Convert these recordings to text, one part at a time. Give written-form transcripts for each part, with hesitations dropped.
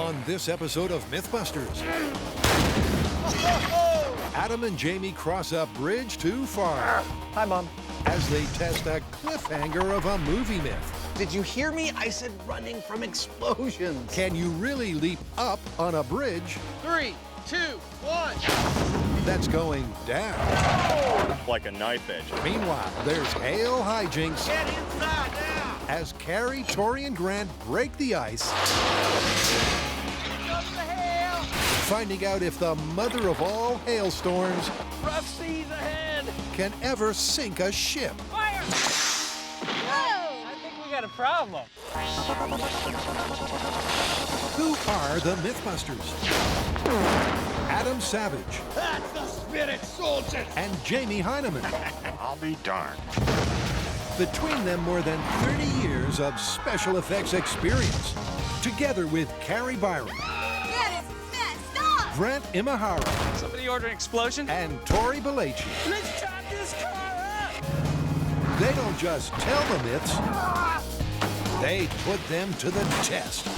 On this episode of MythBusters, Adam and Jamie cross a bridge too far. Hi, Mom. As they test a cliffhanger of a movie myth. Did you hear me? I said running from explosions. Can you really leap up on a bridge 3, 2, 1. that's going down? Like a knife edge. Meanwhile, there's hail hijinks Get inside now. as Carrie, Tori, and Grant break the ice, Here comes the hail. finding out if the mother of all hailstorms Rough seas ahead. can ever sink a ship. Fire. Whoa. I think we got a problem. Who are the MythBusters? Adam Savage That's the spirit, soldiers. and Jamie Heineman. I'll be darned. Between them, more than 30 years of special effects experience. Together with Carrie Byron, That is messed up! Grant Imahara, Somebody order an explosion? and Tori Belleci. Let's chop this car up. They don't just tell the myths, they put them to the test.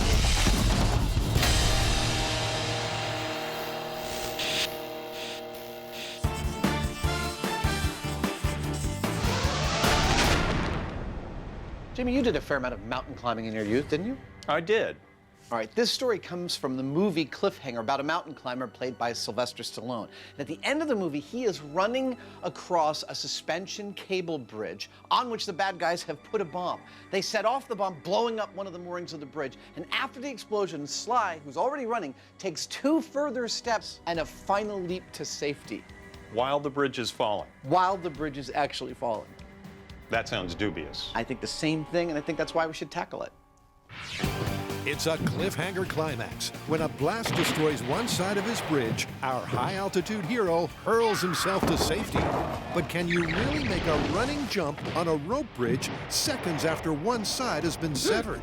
Jamie, you did a fair amount of mountain climbing in your youth, didn't you? I did. All right, this story comes from the movie Cliffhanger about a mountain climber played by Sylvester Stallone. And at the end of the movie, he is running across a suspension cable bridge on which the bad guys have put a bomb. They set off the bomb, blowing up one of the moorings of the bridge. And after the explosion, Sly, who's already running, takes 2 further steps and a final leap to safety While the bridge is falling. while the bridge is actually falling. That sounds dubious. I think the same thing, and I think that's why we should tackle it. It's a cliffhanger climax. When a blast destroys one side of his bridge, our high-altitude hero hurls himself to safety. But can you really make a running jump on a rope bridge seconds after one side has been severed?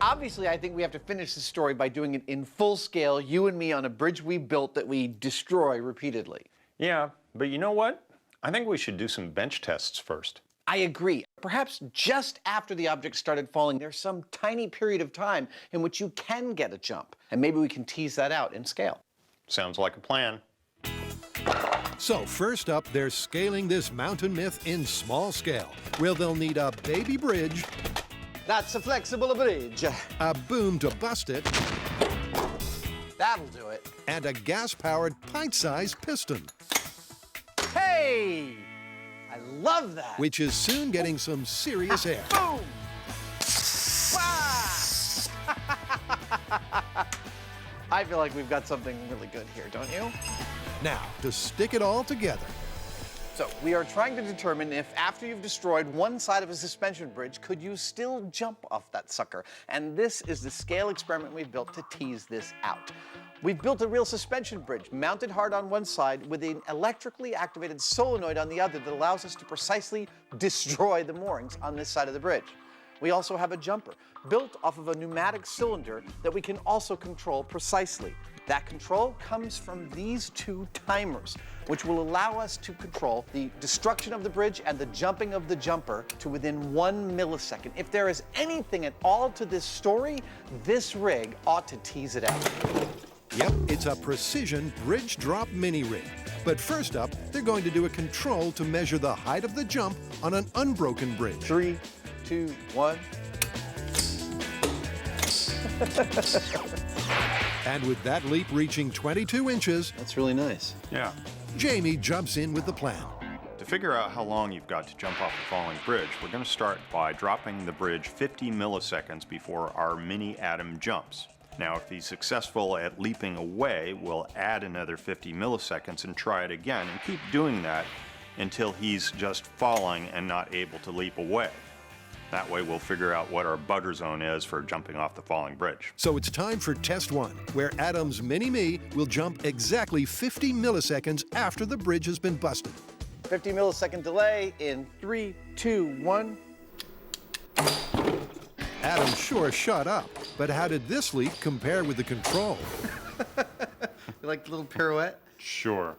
Obviously, I think we have to finish the story by doing it in full scale, you and me on a bridge we built that we destroy repeatedly. Yeah, but you know what? I think we should do some bench tests first. I agree. Perhaps just after the object started falling, there's some tiny period of time in which you can get a jump. And maybe we can tease that out in scale. Sounds like a plan. So first up, they're scaling this mountain myth in small scale, where they'll need a baby bridge, That's a flexible bridge. a boom to bust it, That'll do it. and a gas-powered pint-sized piston, Hey! I love that. which is soon getting some serious air. Boom! Wah! I feel like we've got something really good here, don't you? Now, to stick it all together, So, we are trying to determine if after you've destroyed one side of a suspension bridge, could you still jump off that sucker? And this is the scale experiment we've built to tease this out. We've built a real suspension bridge, mounted hard on one side with an electrically activated solenoid on the other that allows us to precisely destroy the moorings on this side of the bridge. We also have a jumper, built off of a pneumatic cylinder that we can also control precisely. That control comes from these 2 timers, which will allow us to control the destruction of the bridge and the jumping of the jumper to within 1 millisecond. If there is anything at all to this story, this rig ought to tease it out. yep, it's a precision bridge drop mini rig. But first up, they're going to do a control to measure the height of the jump on an unbroken bridge. 3, 2, 1. And with that leap reaching 22 inches, That's really nice. Yeah. Jamie jumps in with the plan. To figure out how long you've got to jump off a falling bridge, we're going to start by dropping the bridge 50 milliseconds before our mini Adam jumps. Now, if he's successful at leaping away, we'll add another 50 milliseconds and try it again, and keep doing that until he's just falling and not able to leap away. That way we'll figure out what our butter zone is for jumping off the falling bridge. So it's time for test 1, where Adam's mini-me will jump exactly 50 milliseconds after the bridge has been busted. 50 millisecond delay in 3, 2, 1. Adam sure shut up, but how did this leap compare with the control? You like the little pirouette? Sure.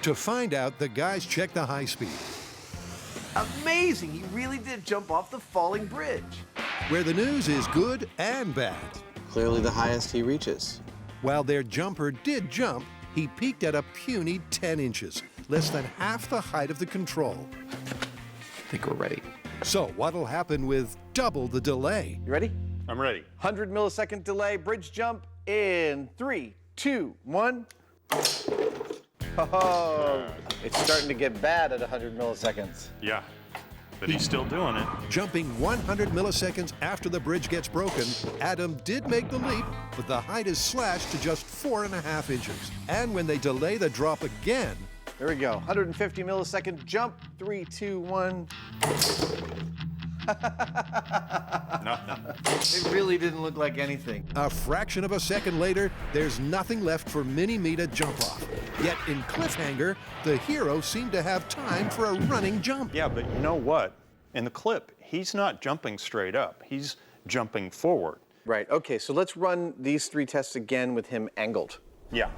To find out, the guys check the high speed. Amazing! He really did jump off the falling bridge. where the news is good and bad. Clearly the highest he reaches. While their jumper did jump, he peaked at a puny 10 inches, less than half the height of the control. I think we're ready. So what'll happen with double the delay? You ready? I'm ready. 100 millisecond delay, bridge jump in 3, 2, 1. Oh, it's starting to get bad at 100 milliseconds. Yeah, but he's still doing it. Jumping 100 milliseconds after the bridge gets broken, Adam did make the leap, but the height is slashed to just 4.5 inches. And when they delay the drop again, There we go. 150 millisecond jump. 3, 2, 1. Nothing. It really didn't look like anything. a fraction of a second later, there's nothing left for Mini-Me to jump off. Yet in Cliffhanger, the hero seemed to have time for a running jump. Yeah, but you know what? In the clip, he's not jumping straight up. He's jumping forward. Right, okay, so let's run these 3 tests again with him angled. Yeah.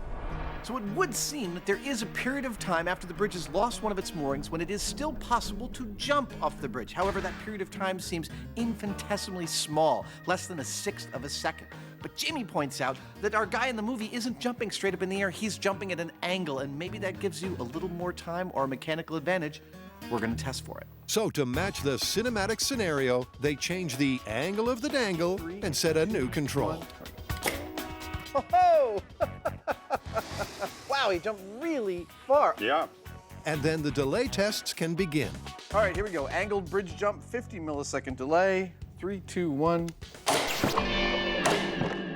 So it would seem that there is a period of time after the bridge has lost one of its moorings when it is still possible to jump off the bridge. However, that period of time seems infinitesimally small, less than 1/6 of a second. But Jamie points out that our guy in the movie isn't jumping straight up in the air, he's jumping at an angle, and maybe that gives you a little more time or a mechanical advantage. We're gonna test for it. So to match the cinematic scenario, they changed the angle of the dangle and set a new control. Oh! Wow, he jumped really far. Yeah. And then the delay tests can begin. All right, here we go. Angled bridge jump, 50 millisecond delay. 3, 2, 1.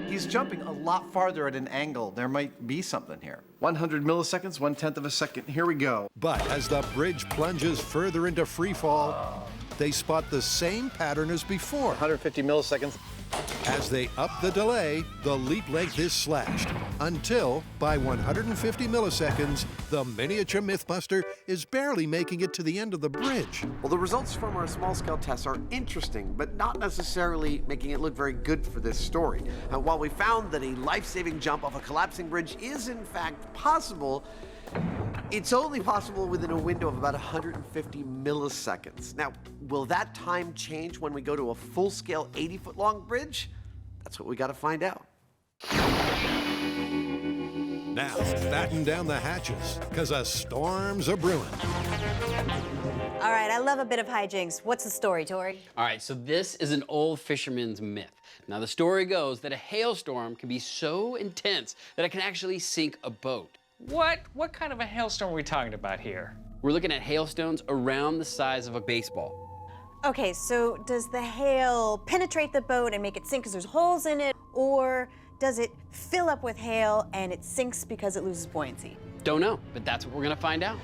He's jumping a lot farther at an angle. There might be something here. 100 milliseconds, 1/10 of a second. Here we go. But as the bridge plunges further into free fall, they spot the same pattern as before. 150 milliseconds. As they up the delay, the leap length is slashed until, by 150 milliseconds, the miniature Mythbuster is barely making it to the end of the bridge. Well, the results from our small-scale tests are interesting, but not necessarily making it look very good for this story. And while we found that a life-saving jump off a collapsing bridge is in fact possible, it's only possible within a window of about 150 milliseconds. Now, will that time change when we go to a full-scale 80-foot-long bridge? That's what we got to find out. Now, batten down the hatches, because a storm's a brewing. All right, I love a bit of hijinks. What's the story, Tori? All right, so this is an old fisherman's myth. Now, the story goes that a hailstorm can be so intense that it can actually sink a boat. What? What kind of a hailstorm are we talking about here? We're looking at hailstones around the size of a baseball. Okay, so does the hail penetrate the boat and make it sink because there's holes in it? Or does it fill up with hail and it sinks because it loses buoyancy? Don't know, but that's what we're gonna find out.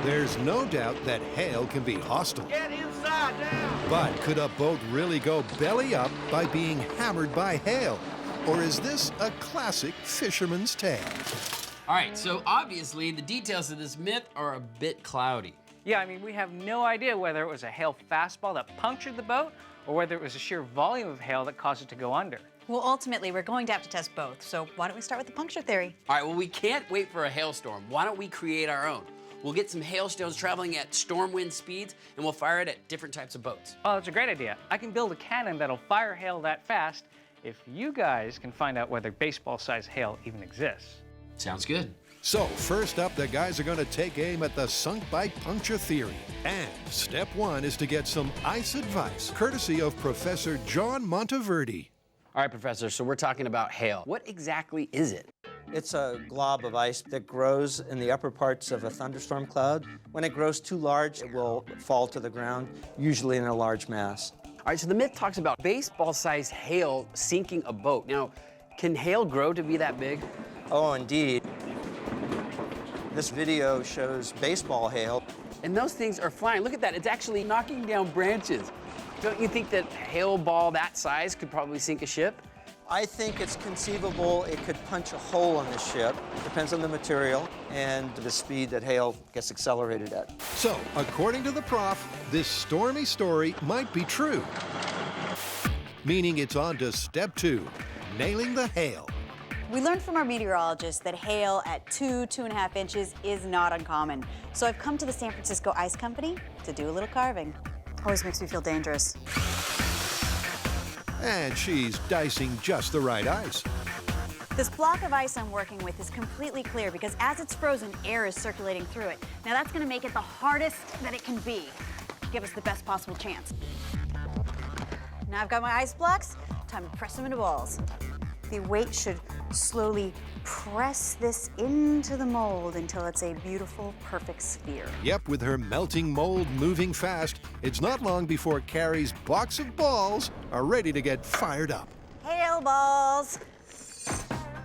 There's no doubt that hail can be hostile. Get inside now! But could a boat really go belly up by being hammered by hail? Or is this a classic fisherman's tale? All right, so obviously the details of this myth are a bit cloudy. Yeah, I mean, we have no idea whether it was a hail fastball that punctured the boat or whether it was a sheer volume of hail that caused it to go under. Well, ultimately, we're going to have to test both. So why don't we start with the puncture theory? All right, well, we can't wait for a hailstorm. Why don't we create our own? We'll get some hailstones traveling at storm wind speeds, and we'll fire it at different types of boats. Oh, that's a great idea. I can build a cannon that'll fire hail that fast if you guys can find out whether baseball-sized hail even exists. Sounds good. So first up, the guys are going to take aim at the sunk bite puncture theory. And step 1 is to get some ice advice, courtesy of Professor John Monteverdi. All right, Professor, so we're talking about hail. What exactly is it? It's a glob of ice that grows in the upper parts of a thunderstorm cloud. When it grows too large, it will fall to the ground, usually in a large mass. All right, so the myth talks about baseball-sized hail sinking a boat. Now, can hail grow to be that big? Oh, indeed. This video shows baseball hail. And those things are flying. Look at that, it's actually knocking down branches. Don't you think that hail ball that size could probably sink a ship? I think it's conceivable it could punch a hole in the ship. Depends on the material and the speed that hail gets accelerated at. So, according to the prof, this stormy story might be true. Meaning it's on to step 2, nailing the hail. We learned from our meteorologist that hail at 2.5 inches is not uncommon. So I've come to the San Francisco Ice Company to do a little carving. Always makes me feel dangerous. And she's dicing just the right ice. This block of ice I'm working with is completely clear because as it's frozen, air is circulating through it. Now that's gonna make it the hardest that it can be. Give us the best possible chance. Now I've got my ice blocks, time to press them into balls. The weight should slowly press this into the mold until it's a beautiful, perfect sphere. Yep, with her melting mold moving fast, it's not long before Carrie's box of balls are ready to get fired up. Hail balls!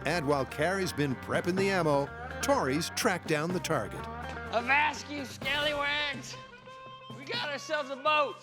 And while Carrie's been prepping the ammo, Tori's tracked down the target. Avast, you scallywags! We got ourselves a boat!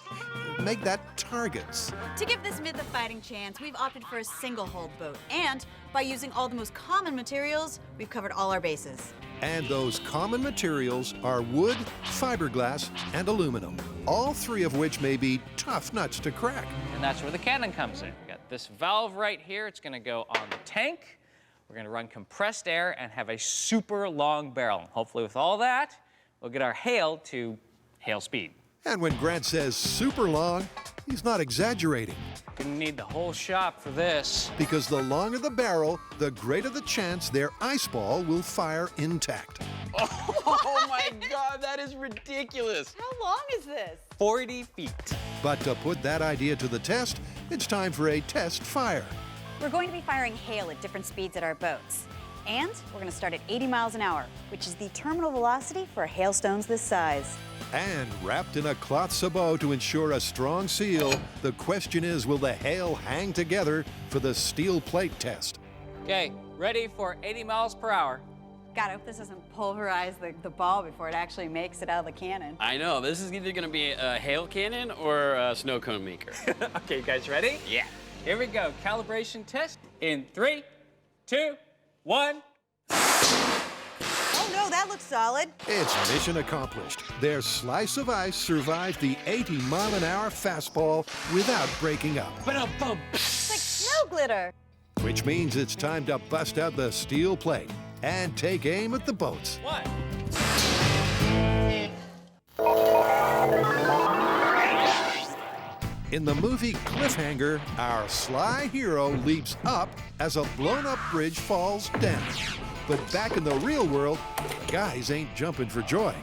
Make that targets. To give this myth a fighting chance, we've opted for a single-hulled boat. And by using all the most common materials, we've covered all our bases. And those common materials are wood, fiberglass, and aluminum, all three of which may be tough nuts to crack. And that's where the cannon comes in. We got this valve right here. It's going to go on the tank. We're going to run compressed air and have a super long barrel. Hopefully with all that, we'll get our hail to hail speed. And when Grant says super long, he's not exaggerating. Gonna need the whole shop for this. Because the longer the barrel, the greater the chance their ice ball will fire intact. Oh my God, that is ridiculous! How long is this? 40 feet. But to put that idea to the test, it's time for a test fire. We're going to be firing hail at different speeds at our boats. And we're going to start at 80 miles an hour, which is the terminal velocity for hailstones this size. And wrapped in a cloth sabot to ensure a strong seal, the question is, will the hail hang together for the steel plate test? Okay, ready for 80 miles per hour. God, I hope this doesn't pulverize the ball before it actually makes it out of the cannon. I know, this is either gonna be a hail cannon or a snow cone maker. Okay, you guys ready? Yeah. Here we go. Calibration test in 3, 2, 1. Oh no, that looks solid. It's mission accomplished. Their slice of ice survived the 80-mile-an-hour fastball without breaking up. Ba-dum-bum. It's like snow glitter. Which means it's time to bust out the steel plate and take aim at the boats. 1. In the movie Cliffhanger, our sly hero leaps up as a blown-up bridge falls down. But back in the real world, the guys ain't jumping for joy,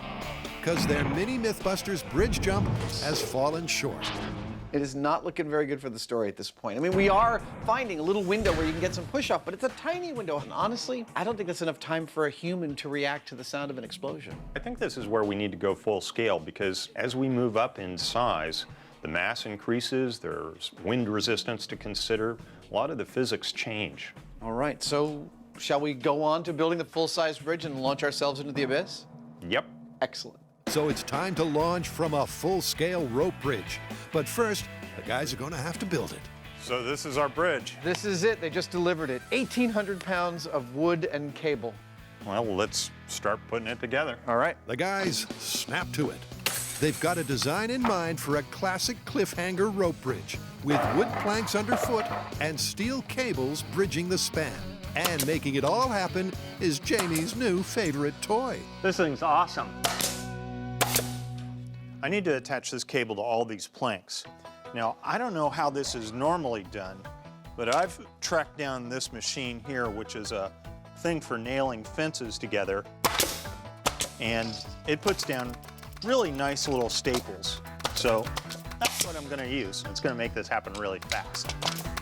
because their mini MythBusters bridge jump has fallen short. It is not looking very good for the story at this point. I mean, we are finding a little window where you can get some push-up, but it's a tiny window. And honestly, I don't think that's enough time for a human to react to the sound of an explosion. I think this is where we need to go full scale, because as we move up in size, the mass increases, there's wind resistance to consider. A lot of the physics change. All right, so shall we go on to building the full-size bridge and launch ourselves into the abyss? Yep. Excellent. So it's time to launch from a full-scale rope bridge. But first, the guys are going to have to build it. So this is our bridge. This is it. They just delivered it. 1,800 pounds of wood and cable. Well, let's start putting it together. All right. The guys snap to it. They've got a design in mind for a classic Cliffhanger rope bridge with wood planks underfoot and steel cables bridging the span. And making it all happen is Jamie's new favorite toy. This thing's awesome. I need to attach this cable to all these planks. Now, I don't know how this is normally done, but I've tracked down this machine here, which is a thing for nailing fences together, and it puts down really nice little staples. So that's what I'm gonna use. It's gonna make this happen really fast.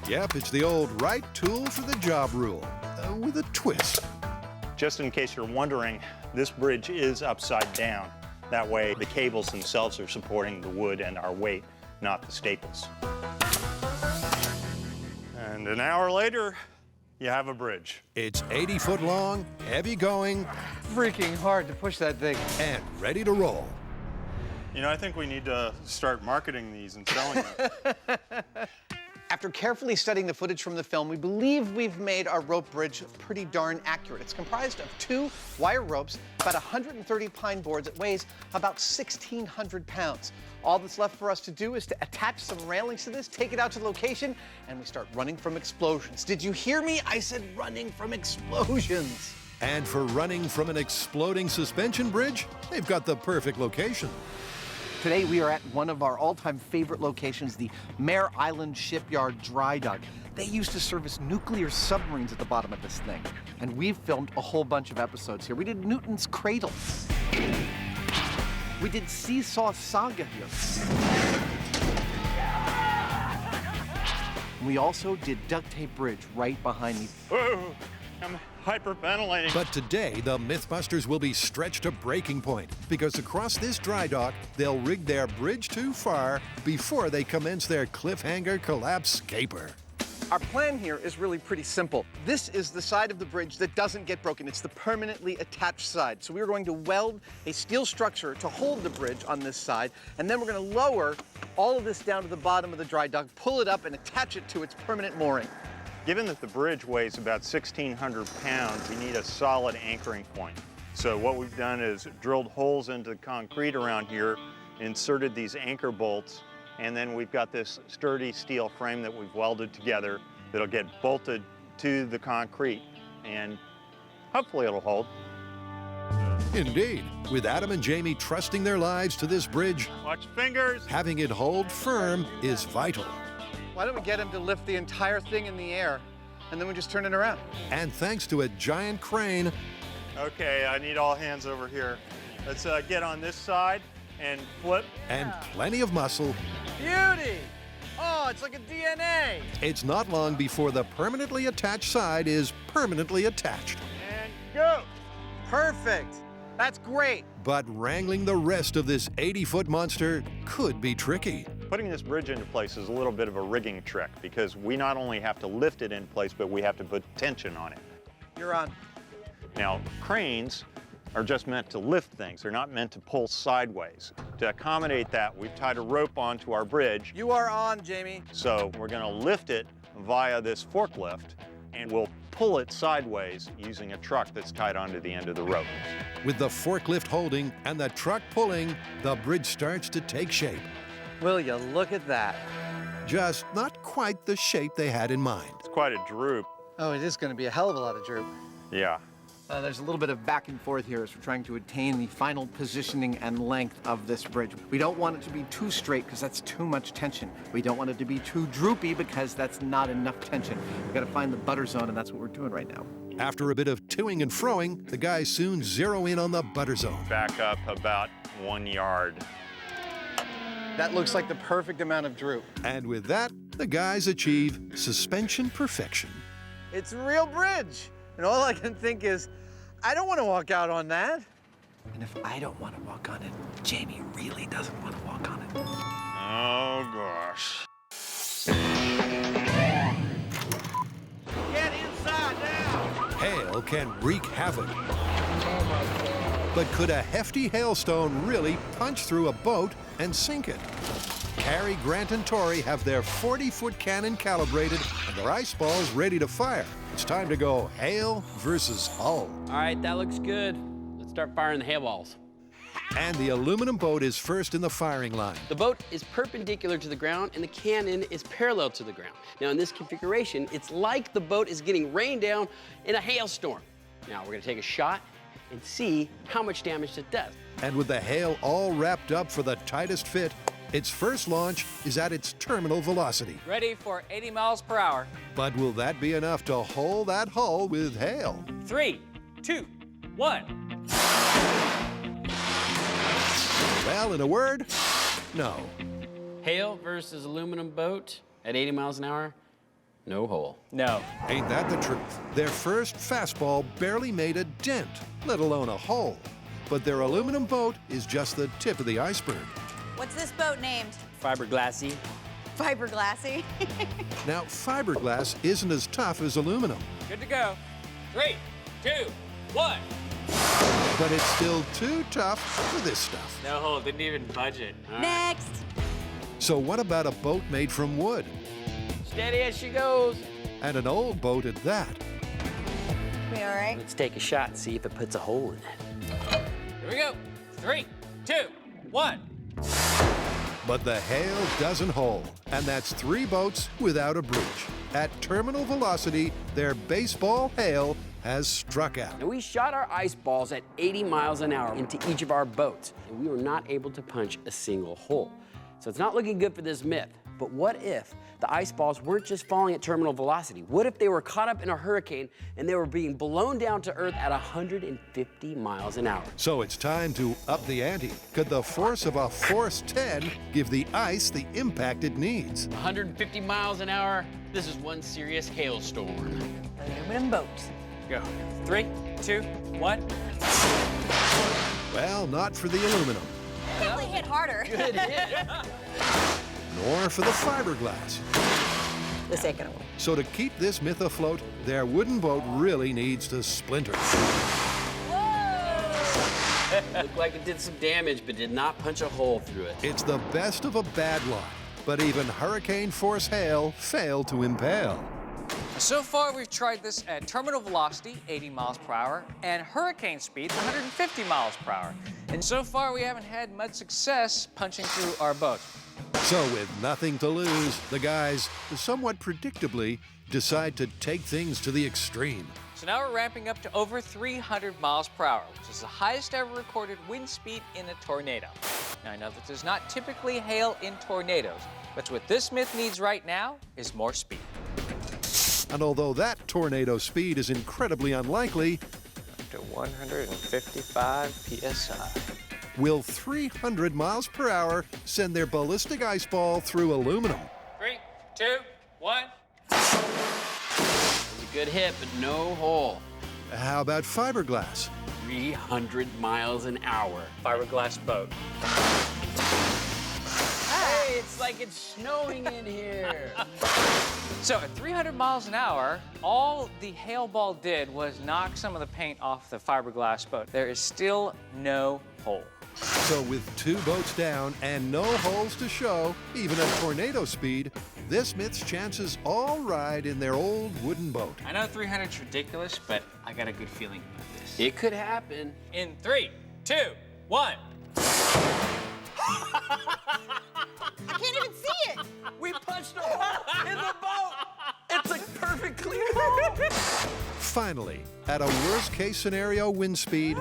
Yep, it's the old right tool for the job rule, with a twist. Just in case you're wondering, this bridge is upside down. That way, the cables themselves are supporting the wood and our weight, not the staples. And an hour later, you have a bridge. It's 80 foot long, heavy going, Freaking hard to push that thing. and ready to roll. You know, I think we need to start marketing these and selling them. After carefully studying the footage from the film, we believe we've made our rope bridge pretty darn accurate. It's comprised of 2 wire ropes, about 130 pine boards. It weighs about 1,600 pounds. All that's left for us to do is to attach some railings to this, take it out to the location, and we start running from explosions. Did you hear me? I said running from explosions. And for running from an exploding suspension bridge, they've got the perfect location. Today we are at one of our all-time favorite locations, the Mare Island Shipyard Dry Dock. They used to service nuclear submarines at the bottom of this thing. And we've filmed a whole bunch of episodes here. We did Newton's Cradle. We did Seesaw Saga here. We also did Duct Tape Bridge right behind me. Whoa, I'm hyperventilating. But today, the MythBusters will be stretched to breaking point because across this dry dock, they'll rig their bridge too far before they commence their Cliffhanger collapse caper. Our plan here is really pretty simple. This is the side of the bridge that doesn't get broken. It's the permanently attached side. So we're going to weld a steel structure to hold the bridge on this side, and then we're going to lower all of this down to the bottom of the dry dock, pull it up, and attach it to its permanent mooring. Given that the bridge weighs about 1,600 pounds, you need a solid anchoring point. So what we've done is drilled holes into the concrete around here, inserted these anchor bolts, and then we've got this sturdy steel frame that we've welded together that'll get bolted to the concrete, and hopefully it'll hold. Indeed, with Adam and Jamie trusting their lives to this bridge, Watch fingers. having it hold firm is vital. Why don't we get him to lift the entire thing in the air, and then we just turn it around? And thanks to a giant crane, Okay, I need all hands over here. Let's get on this side and flip. and plenty of muscle, Beauty! Oh, it's like a DNA. it's not long before the permanently attached side is permanently attached. And go. Perfect. That's great. But wrangling the rest of this 80-foot monster could be tricky. Putting this bridge into place is a little bit of a rigging trick because we not only have to lift it in place, but we have to put tension on it. You're on. Now, cranes are just meant to lift things. They're not meant to pull sideways. To accommodate that, we've tied a rope onto our bridge. You are on, Jamie. So we're going to lift it via this forklift, and we'll pull it sideways using a truck that's tied onto the end of the rope. With the forklift holding and the truck pulling, the bridge starts to take shape. Will you look at that? Just not quite the shape they had in mind. It's quite a droop. Oh, it is going to be a hell of a lot of droop. Yeah. There's a little bit of back and forth here as we're trying to attain the final positioning and length of this bridge. We don't want it to be too straight because that's too much tension. We don't want it to be too droopy because that's not enough tension. We've got to find the butter zone, and that's what we're doing right now. After a bit of toing and froing, the guys soon zero in on the butter zone. Back up about 1 yard. That looks like the perfect amount of droop. And with that, the guys achieve suspension perfection. It's a real bridge. And all I can think is, I don't want to walk out on that. And if I don't want to walk on it, Jamie really doesn't want to walk on it. Oh, gosh. Get inside now! Hail can wreak havoc. But could a hefty hailstone really punch through a boat and sink it? Carrie, Grant, and Tori have their 40-foot cannon calibrated and their ice balls ready to fire. It's time to go hail versus hull. All right, that looks good. Let's start firing the hail balls. And the aluminum boat is first in the firing line. The boat is perpendicular to the ground and the cannon is parallel to the ground. Now in this configuration, it's like the boat is getting rained down in a hailstorm. Now we're gonna take a shot and see how much damage it does. And with the hail all wrapped up for the tightest fit, its first launch is at its terminal velocity. Ready for 80 miles per hour. But will that be enough to hold that hull with hail? 3, 2, 1. Well, in a word, no. Hail versus aluminum boat at 80 miles an hour, no hole. No. Ain't that the truth? Their first fastball barely made a dent, let alone a hole. But their aluminum boat is just the tip of the iceberg. What's this boat named? Fiberglassy. Fiberglassy. Now, fiberglass isn't as tough as aluminum, Good to go. 3, 2, 1. but it's still too tough for this stuff. No hole, didn't even budget. Next. So what about a boat made from wood? Steady as she goes. And an old boat at that. We all right? Let's take a shot and see if it puts a hole in it. Here we go. 3, 2, 1. But the hail doesn't hold, and that's 3 boats without a breach. At terminal velocity, their baseball hail has struck out. And we shot our ice balls at 80 miles an hour into each of our boats, and we were not able to punch a single hole. So it's not looking good for this myth. But what if the ice balls weren't just falling at terminal velocity? What if they were caught up in a hurricane and they were being blown down to Earth at 150 miles an hour? So it's time to up the ante. Could the force of a Force 10 give the ice the impact it needs? 150 miles an hour, this is one serious hailstorm. Aluminum boat. Go. 3, 2, 1. Well, not for the aluminum, Definitely hit harder. Good hit. nor for the fiberglass. This ain't gonna work. So to keep this myth afloat, their wooden boat really needs to splinter. Looked like it did some damage, but did not punch a hole through it. It's the best of a bad lot, but even hurricane force hail failed to impale. So far, we've tried this at terminal velocity, 80 miles per hour, and hurricane speed, 150 miles per hour. And so far, we haven't had much success punching through our boat. So with nothing to lose, the guys, somewhat predictably, decide to take things to the extreme. So now we're ramping up to over 300 miles per hour, which is the highest ever recorded wind speed in a tornado. Now, I know that there's not typically hail in tornadoes, but what this myth needs right now is more speed. And although that tornado speed is incredibly unlikely, To 155 PSI. will 300 miles per hour send their ballistic ice ball through aluminum? 3, 2, 1. It was a good hit, but no hole. How about fiberglass? 300 miles an hour. Fiberglass boat. Hey, it's like it's snowing in here. So at 300 miles an hour, all the hail ball did was knock some of the paint off the fiberglass boat. There is still no hole. So with 2 boats down and no holes to show, even at tornado speed, this myth's chances all ride in their old wooden boat. I know 300's ridiculous, but I got a good feeling about this. It could happen. In 3, 2, 1. I can't even see it. We punched a hole in the boat. It's a perfect clear hole. Finally, at a worst-case scenario wind speed,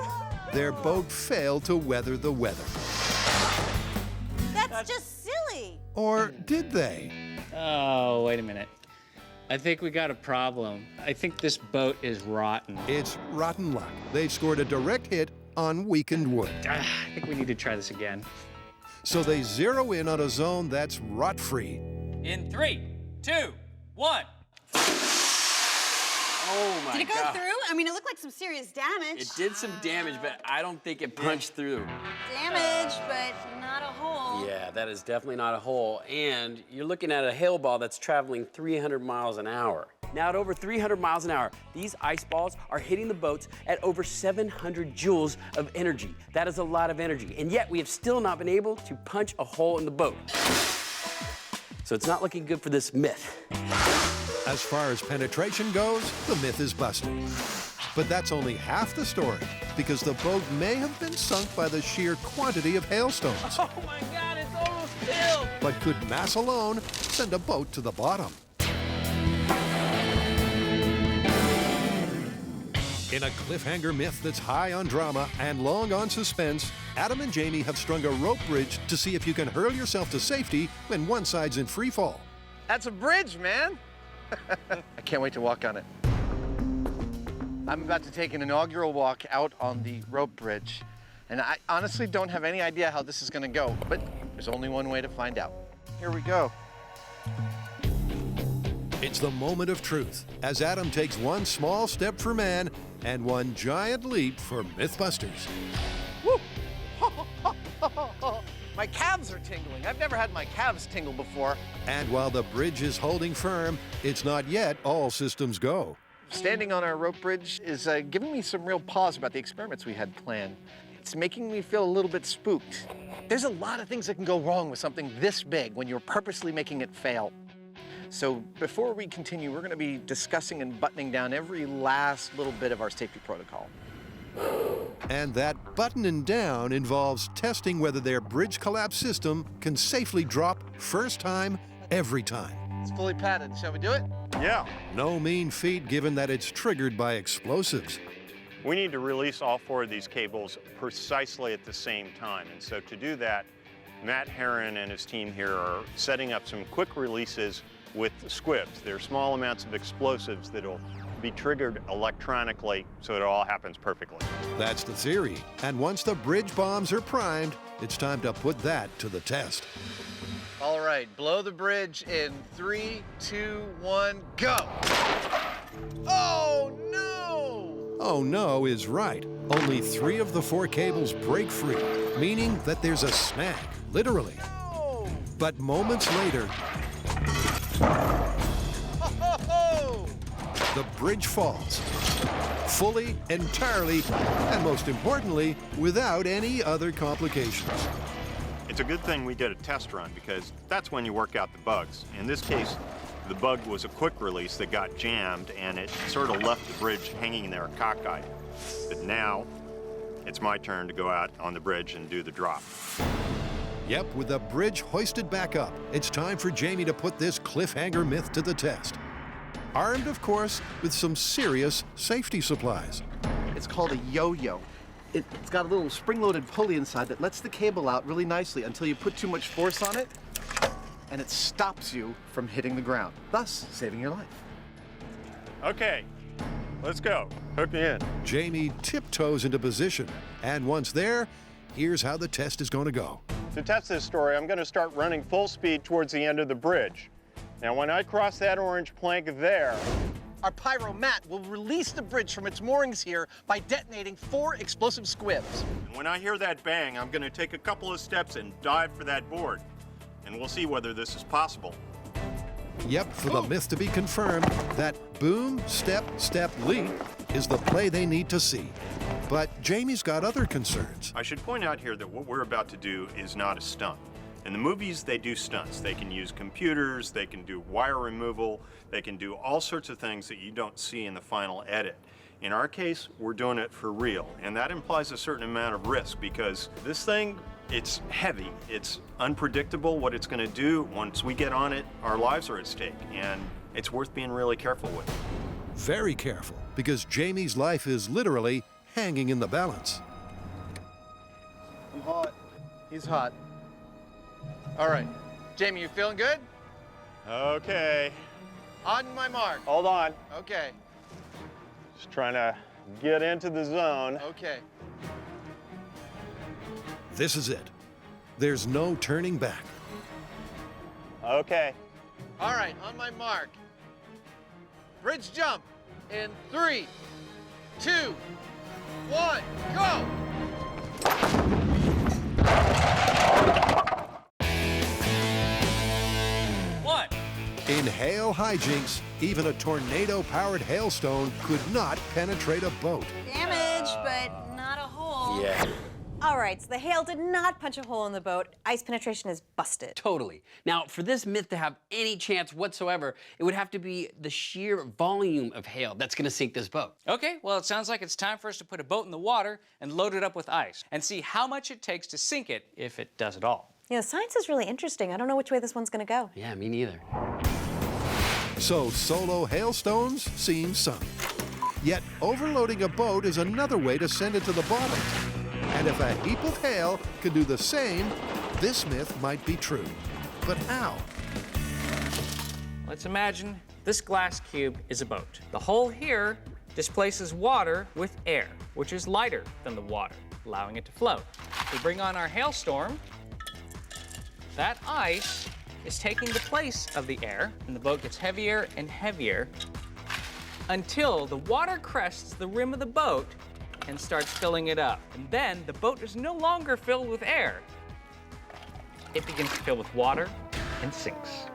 their boat failed to weather the weather. That's just silly. Or did they? Oh, wait a minute. I think we got a problem. I think this boat is rotten. It's rotten luck. They've scored a direct hit on weakened wood. I think we need to try this again. So they zero in on a zone that's rot-free. In 3, 2, 1. Oh my Did it go God. through? I mean, it looked like some serious damage. It did some damage, but I don't think it punched through. Damage, but not a hole. Yeah, that is definitely not a hole. And you're looking at a hail ball that's traveling 300 miles an hour. Now at over 300 miles an hour, these ice balls are hitting the boats at over 700 joules of energy. That is a lot of energy. And yet we have still not been able to punch a hole in the boat. So it's not looking good for this myth. As far as penetration goes, the myth is busted. But that's only half the story, because the boat may have been sunk by the sheer quantity of hailstones. Oh my God, it's almost filled. But could mass alone send a boat to the bottom? In a cliffhanger myth that's high on drama and long on suspense, Adam and Jamie have strung a rope bridge to see if you can hurl yourself to safety when one side's in free fall. That's a bridge, man. I can't wait to walk on it. I'm about to take an inaugural walk out on the rope bridge, and I honestly don't have any idea how this is going to go, but there's only one way to find out. Here we go. It's the moment of truth as Adam takes one small step for man and one giant leap for MythBusters. Woo! My calves are tingling. I've never had my calves tingle before. And while the bridge is holding firm, it's not yet all systems go. Standing on our rope bridge is giving me some real pause about the experiments we had planned. It's making me feel a little bit spooked. There's a lot of things that can go wrong with something this big when you're purposely making it fail. So before we continue, we're going to be discussing and buttoning down every last little bit of our safety protocol. And that buttoning down involves testing whether their bridge collapse system can safely drop first time, every time. It's fully padded. Shall we do it? Yeah. No mean feat given that it's triggered by explosives. We need to release all 4 of these cables precisely at the same time. And so to do that, Matt Herron and his team here are setting up some quick releases with squibs. They're small amounts of explosives that'll be triggered electronically so it all happens perfectly. That's the theory. And once the bridge bombs are primed, it's time to put that to the test. All right, blow the bridge in 3, 2, 1, go! Oh, no! Oh no is right. Only 3 of the 4 cables break free, meaning that there's a snag, literally. No! But moments later, Oh! the bridge falls. Fully, entirely, and most importantly, without any other complications. It's a good thing we did a test run because that's when you work out the bugs. In this case, the bug was a quick release that got jammed and it sort of left the bridge hanging there cockeyed. But now, it's my turn to go out on the bridge and do the drop. Yep, with the bridge hoisted back up, it's time for Jamie to put this cliffhanger myth to the test. Armed, of course, with some serious safety supplies. It's called a yo-yo. It's got a little spring-loaded pulley inside that lets the cable out really nicely until you put too much force on it, and it stops you from hitting the ground, thus saving your life. Okay, let's go. Hook me in. Jamie tiptoes into position, and once there, here's how the test is going to go. To test this story, I'm going to start running full speed towards the end of the bridge. Now, when I cross that orange plank there, Our pyro Matt will release the bridge from its moorings here by detonating 4 explosive squibs. and when I hear that bang, I'm going to take a couple of steps and dive for that board. And we'll see whether this is possible. Yep, for the myth to be confirmed, that boom, step, step, leap is the play they need to see. But Jamie's got other concerns. I should point out here that what we're about to do is not a stunt. In the movies, they do stunts. They can use computers, they can do wire removal, they can do all sorts of things that you don't see in the final edit. In our case, we're doing it for real, and that implies a certain amount of risk because this thing, it's heavy, it's unpredictable what it's going to do. Once we get on it, our lives are at stake, and it's worth being really careful with. Very careful, because Jamie's life is literally hanging in the balance. I'm hot. He's hot. All right. Jamie, you feeling good? Okay, On my mark. hold on. Okay. Just trying to get into the zone. Okay. This is it. There's no turning back. Okay. All right, on my mark. Bridge jump in 3, 2, 1, go! What? In hail hijinks, even a tornado-powered hailstone could not penetrate a boat. Damage, but not a hole. Yeah. All right, so the hail did not punch a hole in the boat. Ice penetration is busted. Totally. Now, for this myth to have any chance whatsoever, it would have to be the sheer volume of hail that's going to sink this boat. Okay, well, it sounds like it's time for us to put a boat in the water and load it up with ice and see how much it takes to sink it if it does at all. You know, science is really interesting. I don't know which way this one's gonna go. Yeah, me neither. So solo hailstones seem some. Yet overloading a boat is another way to send it to the bottom. And if a heap of hail can do the same, this myth might be true. But how? Let's imagine this glass cube is a boat. The hole here displaces water with air, which is lighter than the water, allowing it to float. We bring on our hailstorm. That ice is taking the place of the air, and the boat gets heavier and heavier until the water crests the rim of the boat and starts filling it up. And then the boat is no longer filled with air. It begins to fill with water and sinks.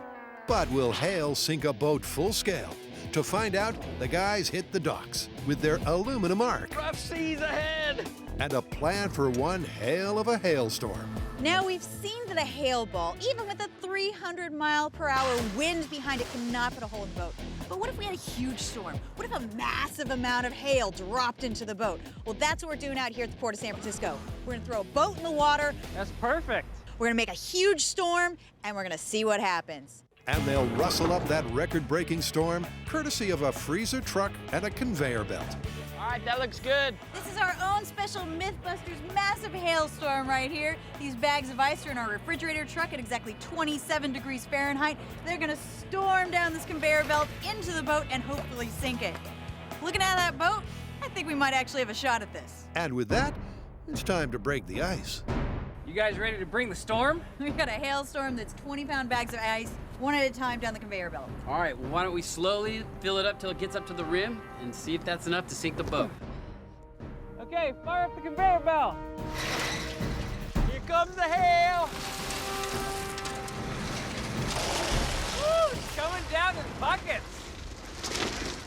But will hail sink a boat full scale? To find out, the guys hit the docks with their aluminum arc Rough seas ahead! and a plan for one hail of a hailstorm. Now, we've seen that a hail ball, even with a 300-mile-per-hour wind behind it, cannot put a hole in the boat. But what if we had a huge storm? What if a massive amount of hail dropped into the boat? Well, that's what we're doing out here at the Port of San Francisco. We're gonna throw a boat in the water, That's perfect. we're gonna make a huge storm, and we're gonna see what happens. And they'll rustle up that record-breaking storm courtesy of a freezer truck and a conveyor belt. All right, that looks good. This is our own special MythBusters massive hailstorm right here. These bags of ice are in our refrigerator truck at exactly 27 degrees Fahrenheit. They're gonna storm down this conveyor belt into the boat and hopefully sink it. Looking at that boat, I think we might actually have a shot at this. And with that, it's time to break the ice. You guys ready to bring the storm? We've got a hailstorm that's 20-pound bags of ice, one at a time down the conveyor belt. All right, well, why don't we slowly fill it up till it gets up to the rim and see if that's enough to sink the boat. Okay, fire up the conveyor belt. Here comes the hail. Woo, it's coming down in buckets.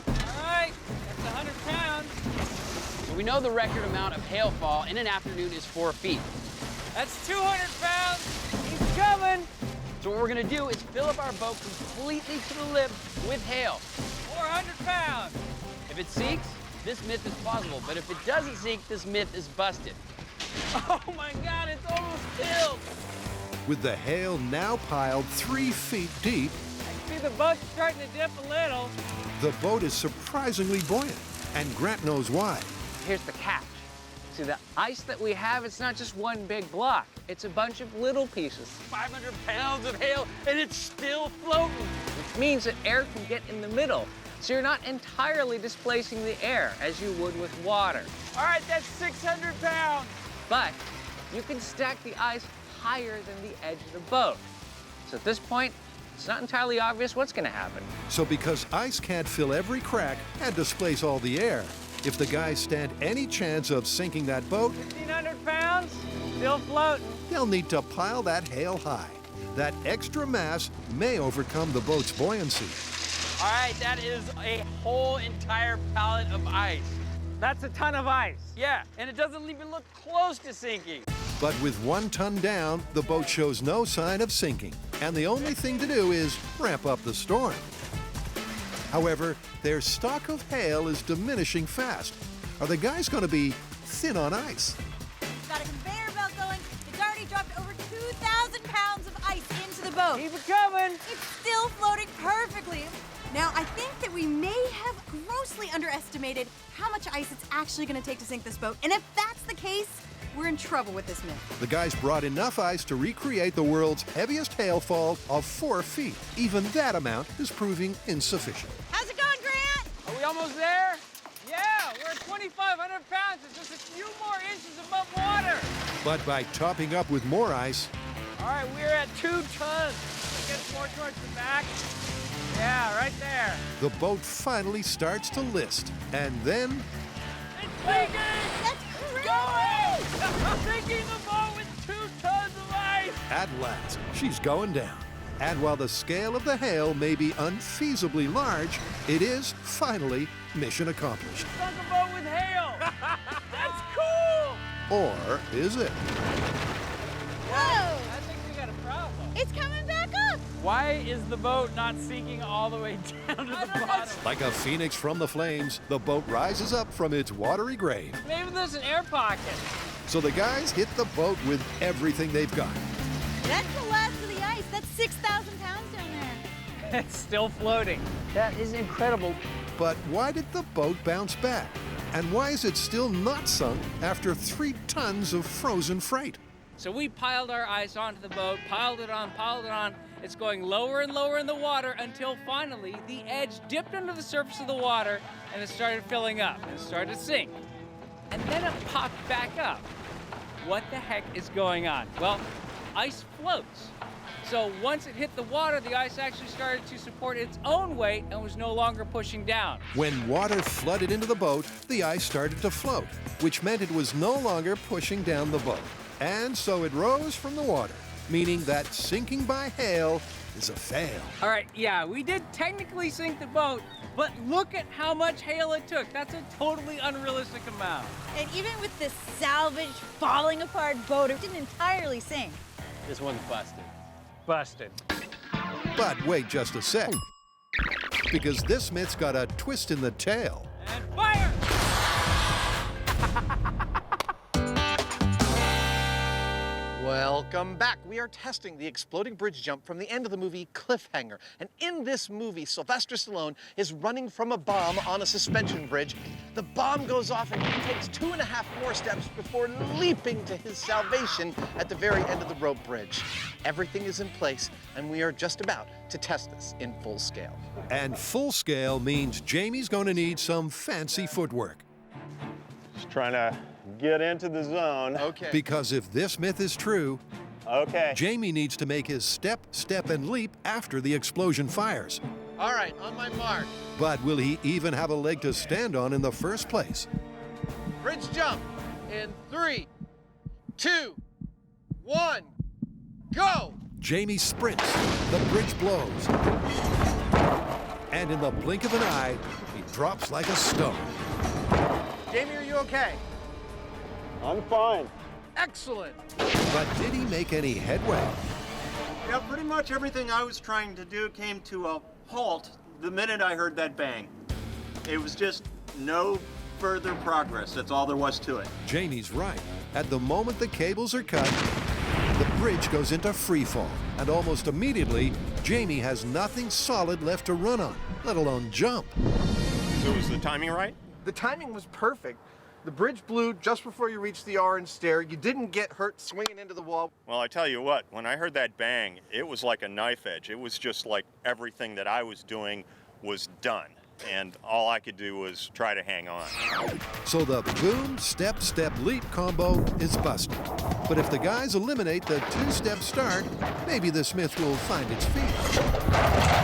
All right, that's 100 pounds. So we know the record amount of hailfall in an afternoon is 4 feet. That's 200 pounds. He's coming. So what we're gonna do is fill up our boat completely to the lip with hail. 400 pounds. If it sinks, this myth is plausible, but if it doesn't sink, this myth is busted. Oh my God, it's almost filled. With the hail now piled 3 feet deep, I see the boat's starting to dip a little. the boat is surprisingly buoyant, and Grant knows why. Here's the catch. See, the ice that we have, it's not just one big block. It's a bunch of little pieces. 500 pounds of hail, and it's still floating. Which means that air can get in the middle. So you're not entirely displacing the air as you would with water. All right, that's 600 pounds. But you can stack the ice higher than the edge of the boat. So at this point, it's not entirely obvious what's gonna happen. So because ice can't fill every crack and displace all the air, if the guys stand any chance of sinking that boat, 1,500 pounds, still floating. they'll need to pile that hail high. That extra mass may overcome the boat's buoyancy. All right, that is a whole entire pallet of ice. That's a ton of ice. Yeah, and it doesn't even look close to sinking. But with 1 ton down, the boat shows no sign of sinking, and the only thing to do is ramp up the storm. However, their stock of hail is diminishing fast. Are the guys going to be thin on ice? Got a conveyor belt going. It's already dropped over 2,000 pounds of ice into the boat. Keep it coming. It's still floating perfectly. Now, I think that we may have grossly underestimated how much ice it's actually going to take to sink this boat. And if that's the case, we're in trouble with this myth. The guys brought enough ice to recreate the world's heaviest hailfall of 4 feet. Even that amount is proving insufficient. How's it going, Grant? Are we almost there? Yeah, we're at 2,500 pounds. It's just a few more inches above water. But by topping up with more ice, All right, we're at 2 tons. Get more towards the back. Yeah, right there. the boat finally starts to list. And then It's sinking! That's crazy! Going! Sinking the boat with 2 tons of ice! at last, she's going down. And while the scale of the hail may be unfeasibly large, it is finally mission accomplished. Sunk a boat with hail! That's cool! Or is it? Whoa! I think we got a problem. It's coming back up! Why is the boat not sinking all the way down to the bottom? Like a phoenix from the flames, the boat rises up from its watery grave. Maybe there's an air pocket. So the guys hit the boat with everything they've got. That's the last of the ice. That's 6,000 pounds down there. It's still floating. That is incredible. But why did the boat bounce back? And why is it still not sunk after 3 tons of frozen freight? So we piled our ice onto the boat, piled it on, piled it on. It's going lower and lower in the water until finally the edge dipped under the surface of the water and it started filling up and it started to sink. And then it popped back up. What the heck is going on? Well, ice floats. So once it hit the water, the ice actually started to support its own weight and was no longer pushing down. When water flooded into the boat, the ice started to float, which meant it was no longer pushing down the boat. And so it rose from the water, meaning that sinking by hail is a fail. All right, yeah, we did technically sink the boat, but look at how much hail it took. That's a totally unrealistic amount. And even with this salvaged, falling apart boat, it didn't entirely sink. This one's busted. Busted. But wait just a sec, because this myth's got a twist in the tail. And fire! Welcome back. We are testing the exploding bridge jump from the end of the movie Cliffhanger. And in this movie, Sylvester Stallone is running from a bomb on a suspension bridge. The bomb goes off and he takes 2.5 more steps before leaping to his salvation at the very end of the rope bridge. Everything is in place, and we are just about to test this in full scale. And full scale means Jamie's going to need some fancy footwork. Just trying to get into the zone. Okay. Because if this myth is true, Okay. Jamie needs to make his step, step, and leap after the explosion fires. All right, on my mark. But will he even have a leg to stand on in the first place? Bridge jump in 3, 2, 1, go! Jamie sprints, the bridge blows, and in the blink of an eye, he drops like a stone. Jamie, are you okay? I'm fine. Excellent. But did he make any headway? Yeah, pretty much everything I was trying to do came to a halt the minute I heard that bang. It was just no further progress. That's all there was to it. Jamie's right. At the moment the cables are cut, the bridge goes into free fall, and almost immediately, Jamie has nothing solid left to run on, let alone jump. So was the timing right? The timing was perfect. The bridge blew just before you reached the orange stair. You didn't get hurt swinging into the wall. Well, I tell you what, when I heard that bang, it was like a knife edge. It was just like everything that I was doing was done. And all I could do was try to hang on. So the boom, step, step, leap combo is busted. But if the guys eliminate the two-step start, maybe the Smith will find its feet.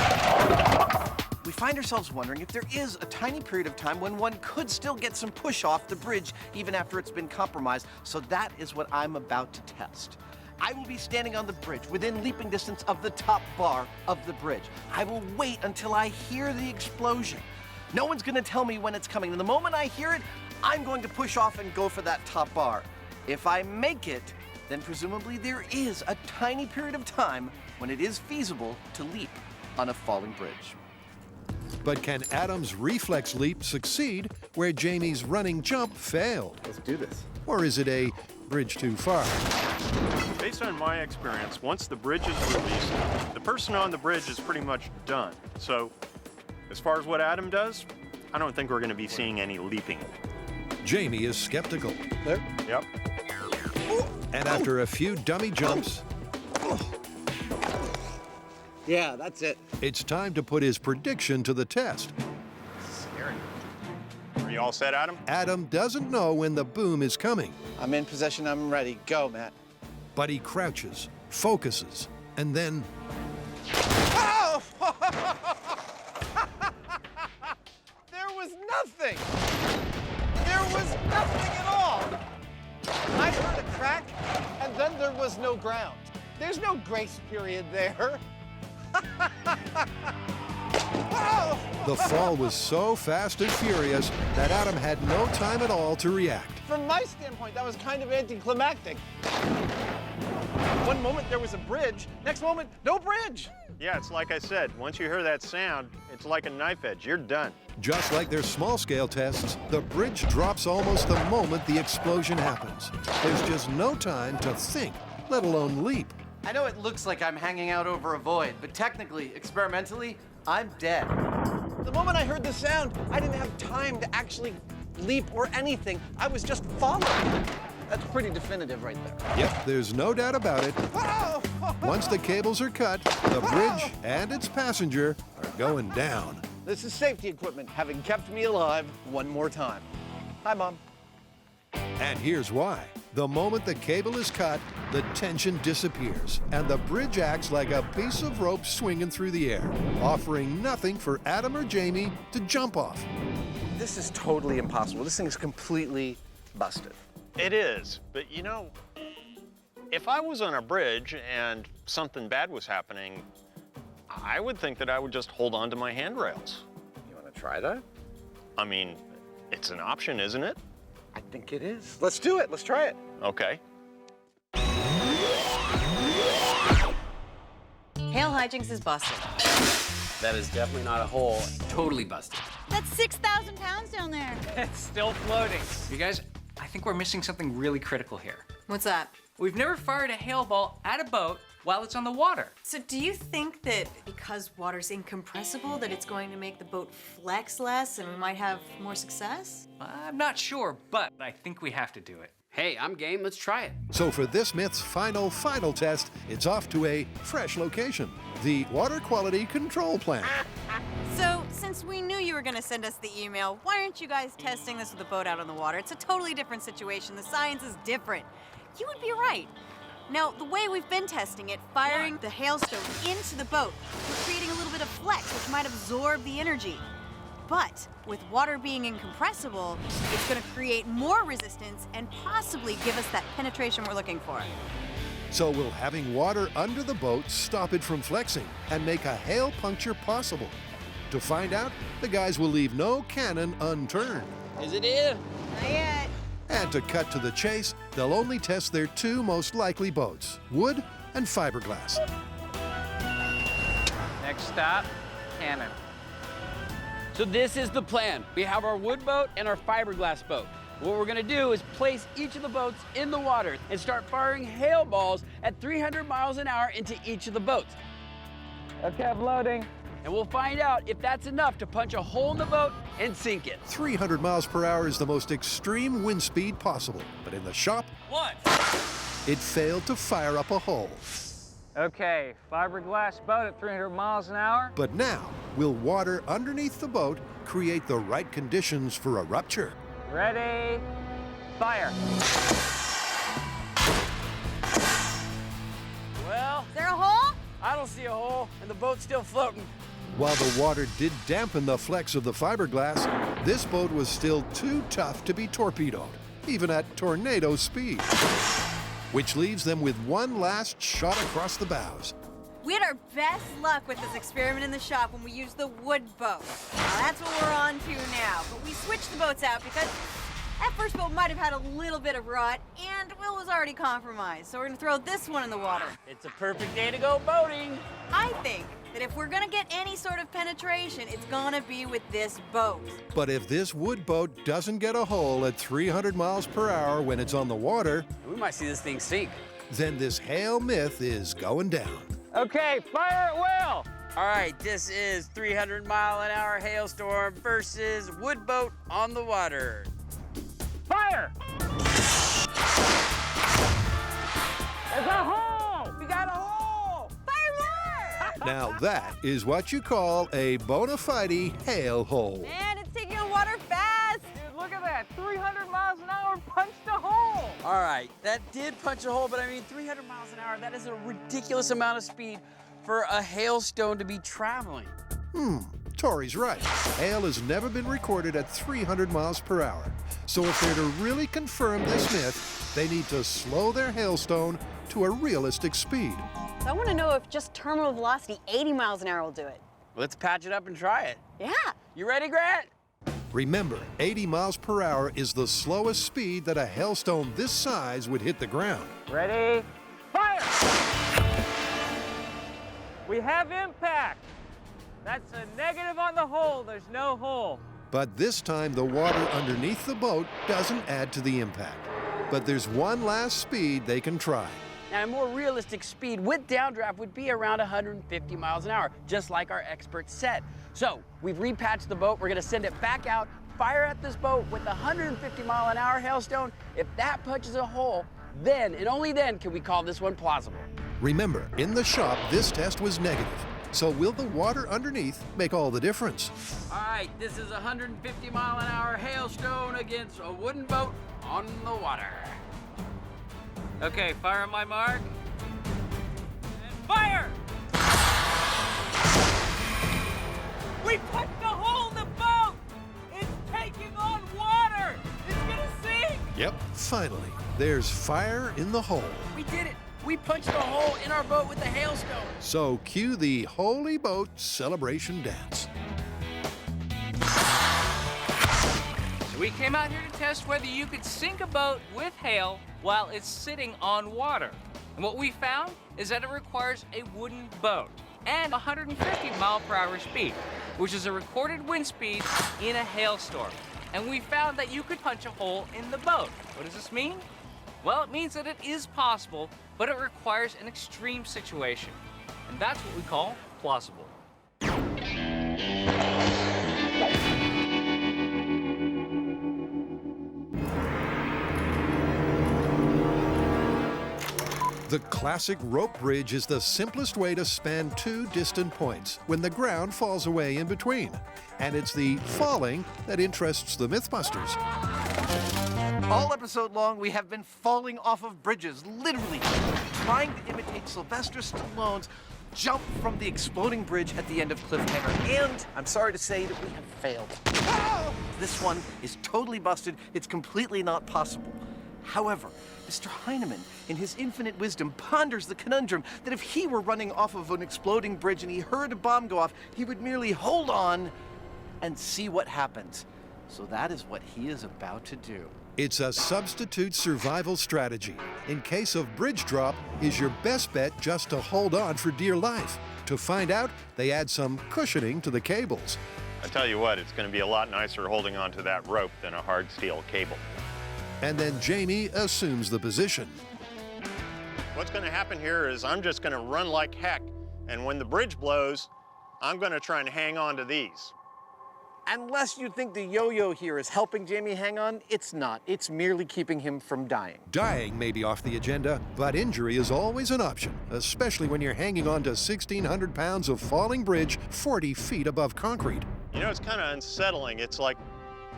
We find ourselves wondering if there is a tiny period of time when one could still get some push off the bridge even after it's been compromised. So that is what I'm about to test. I will be standing on the bridge within leaping distance of the top bar of the bridge. I will wait until I hear the explosion. No one's gonna tell me when it's coming. And the moment I hear it, I'm going to push off and go for that top bar. If I make it, then presumably there is a tiny period of time when it is feasible to leap on a falling bridge. But can Adam's reflex leap succeed where Jamie's running jump failed? Let's do this. Or is it a bridge too far? Based on my experience, once the bridge is released, the person on the bridge is pretty much done. So, as far as what Adam does, I don't think we're going to be seeing any leaping. Jamie is skeptical. There. Yep. And after a few dummy jumps, Yeah, that's it. it's time to put his prediction to the test. Scary. Are you all set, Adam? Adam doesn't know when the boom is coming, I'm in possession. I'm ready. Go, Matt. but he crouches, focuses, and then Oh! There was nothing. There was nothing at all. I heard a crack, and then there was no ground. There's no grace period there. Oh! the fall was so fast and furious that Adam had no time at all to react. From my standpoint, that was kind of anticlimactic. One moment there was a bridge, next moment, no bridge. Yeah, it's like I said, once you hear that sound, it's like a knife edge. You're done. Just like their small-scale tests, the bridge drops almost the moment the explosion happens. There's just no time to think, let alone leap. I know it looks like I'm hanging out over a void, but technically, experimentally, I'm dead. The moment I heard the sound, I didn't have time to actually leap or anything. I was just following. That's pretty definitive right there. Yep, there's no doubt about it. Oh! Once the cables are cut, the bridge and its passenger are going down. This is safety equipment, having kept me alive one more time. Hi, Mom. And here's why. The moment the cable is cut, the tension disappears, and the bridge acts like a piece of rope swinging through the air, offering nothing for Adam or Jamie to jump off. This is totally impossible. This thing is completely busted. It is, but you know, if I was on a bridge and something bad was happening, I would think that I would just hold on to my handrails. You want to try that? I mean, it's an option, isn't it? I think it is. Let's do it. Let's try it. Okay. Hail hijinks is busted. That is definitely not a hole. Totally busted. That's 6,000 pounds down there. It's still floating. You guys, I think we're missing something really critical here. What's that? We've never fired a hail ball at a boat while it's on the water. So do you think that because water's incompressible that it's going to make the boat flex less and we might have more success? I'm not sure, but I think we have to do it. Hey, I'm game. Let's try it. So for this myth's final test, it's off to a fresh location, the water quality control plant. So, since we knew you were going to send us the email, why aren't you guys testing this with a boat out on the water? It's a totally different situation. The science is different. You would be right. Now, the way we've been testing it, firing the hailstone into the boat, we're creating a little bit of flex, which might absorb the energy. But with water being incompressible, it's going to create more resistance and possibly give us that penetration we're looking for. So will having water under the boat stop it from flexing and make a hail puncture possible? To find out, the guys will leave no cannon unturned. Is it in? Not yet. And to cut to the chase, they'll only test their two most likely boats, wood and fiberglass. Next stop, cannon. So this is the plan. We have our wood boat and our fiberglass boat. What we're gonna do is place each of the boats in the water and start firing hail balls at 300 miles an hour into each of the boats. Okay, I'm loading. And we'll find out if that's enough to punch a hole in the boat and sink it. 300 miles per hour is the most extreme wind speed possible, but in the shop, it failed to fire up a hole. Okay, fiberglass boat at 300 miles an hour. But now, will water underneath the boat create the right conditions for a rupture? Ready, fire. Well, Is there a hole? I don't see a hole, and the boat's still floating. While the water did dampen the flex of the fiberglass, this boat was still too tough to be torpedoed, even at tornado speed. Which leaves them with one last shot across the bows. We had our best luck with this experiment in the shop when we used the wood boat. Now that's what we're on to now. But we switched the boats out because that first boat might have had a little bit of rot and Will was already compromised. So we're gonna throw this one in the water. It's a perfect day to go boating. I think that if we're gonna get any sort of penetration, it's gonna be with this boat. But if this wood boat doesn't get a hole at 300 miles per hour when it's on the water, We might see this thing sink. then this hail myth is going down. Okay, fire at will. All right, this is 300-mile-an-hour hailstorm versus wood boat on the water. Fire! There's a hole! We got a hole! Fire more! Now that is what you call a bona fide hail hole. Man, it's taking on water fast. Dude, look at that. 300 miles an hour punched a hole. All right, that did punch a hole, but I mean, 300 miles an hour, that is a ridiculous amount of speed for a hailstone to be traveling. Tori's right. Hail has never been recorded at 300 miles per hour. So if they're to really confirm this myth, they need to slow their hailstone to a realistic speed. So I want to know if just terminal velocity 80 miles an hour will do it. Let's patch it up and try it. Yeah. You ready, Grant? Remember, 80 miles per hour is the slowest speed that a hailstone this size would hit the ground. Ready, fire! We have impact. That's a negative on the hole. There's no hole. But this time, the water underneath the boat doesn't add to the impact. But there's one last speed they can try. Now, a more realistic speed with downdraft would be around 150 miles an hour, just like our experts said. So we've repatched the boat. We're gonna send it back out, fire at this boat with a 150-mile-an-hour hailstone. If that punches a hole, then and only then can we call this one plausible. Remember, in the shop, this test was negative. So will the water underneath make all the difference? All right, this is a 150-mile-an-hour hailstone against a wooden boat on the water. Okay, fire on my mark. And fire! We punched a hole in the boat! It's taking on water! It's gonna sink! Yep, finally, there's fire in the hole. We did it. We punched a hole in our boat with the hailstone. So cue the Holy Boat Celebration Dance. So we came out here to test whether you could sink a boat with hail while it's sitting on water. And what we found is that it requires a wooden boat and 150 mile per hour speed, which is a recorded wind speed in a hailstorm. And we found that you could punch a hole in the boat. What does this mean? Well, it means that it is possible, but it requires an extreme situation. And that's what we call plausible. The classic rope bridge is the simplest way to span two distant points when the ground falls away in between. And it's the falling that interests the MythBusters. All episode long, we have been falling off of bridges, literally trying to imitate Sylvester Stallone's jump from the exploding bridge at the end of Cliffhanger. And I'm sorry to say that we have failed. This one is totally busted. It's completely not possible. However, Mr. Heinemann, in his infinite wisdom, ponders the conundrum that if he were running off of an exploding bridge and he heard a bomb go off, he would merely hold on and see what happens. So that is what he is about to do. It's a substitute survival strategy. In case of bridge drop, is your best bet just to hold on for dear life. To find out, they add some cushioning to the cables. I tell you what, it's going to be a lot nicer holding onto that rope than a hard steel cable. And then Jamie assumes the position. What's going to happen here is I'm just going to run like heck, and when the bridge blows, I'm going to try and hang on to these. Unless you think the yo-yo here is helping Jamie hang on, it's not. It's merely keeping him from dying. Dying may be off the agenda, but injury is always an option, especially when you're hanging on to 1,600 pounds of falling bridge 40 feet above concrete. You know, it's kind of unsettling. It's like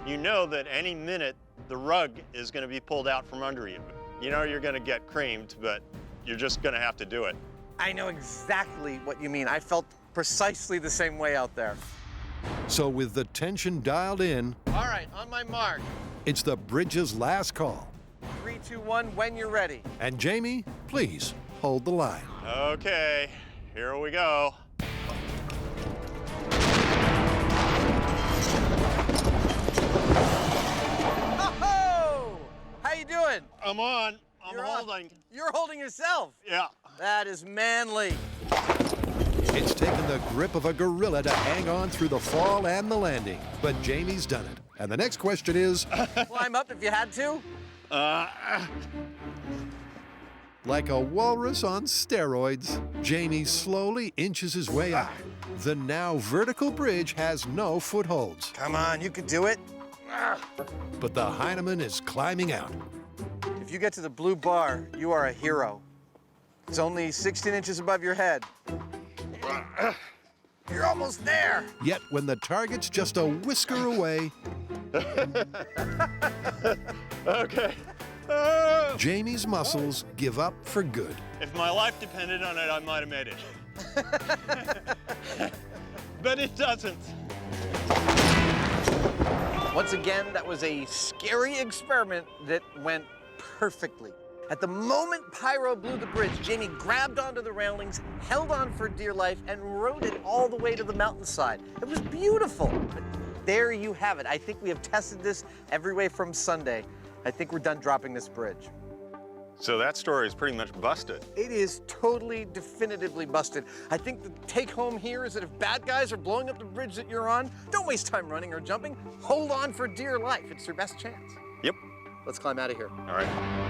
you know that any minute the rug is going to be pulled out from under you. You know you're going to get creamed, but you're just going to have to do it. I know exactly what you mean. I felt precisely the same way out there. So with the tension dialed in, All right, on my mark. it's the bridge's last call. 3, 2, 1, when you're ready. And Jamie, please hold the line. Okay, here we go. Oh! How you doing? I'm on. I'm You're on. holding. You're holding yourself. Yeah. That is manly. It's taken the grip of a gorilla to hang on through the fall and the landing, but Jamie's done it. And the next question is, Climb up if you had to. like a walrus on steroids, Jamie slowly inches his way up. The now vertical bridge has no footholds, Come on, you can do it. but the Heinemann is climbing out. If you get to the blue bar, you are a hero. It's only 16 inches above your head. You're almost there. Yet when the target's just a whisker away, Okay. Jamie's muscles give up for good. If my life depended on it, I might have made it. But it doesn't. Once again, that was a scary experiment that went perfectly. At the moment Pyro blew the bridge, Jamie grabbed onto the railings, held on for dear life, and rode it all the way to the mountainside. It was beautiful. But there you have it. I think we have tested this every way from Sunday. I think we're done dropping this bridge. So that story is pretty much busted. It is totally, definitively busted. I think the take home here is that if bad guys are blowing up the bridge that you're on, don't waste time running or jumping. Hold on for dear life. It's your best chance. Yep. Let's climb out of here. All right.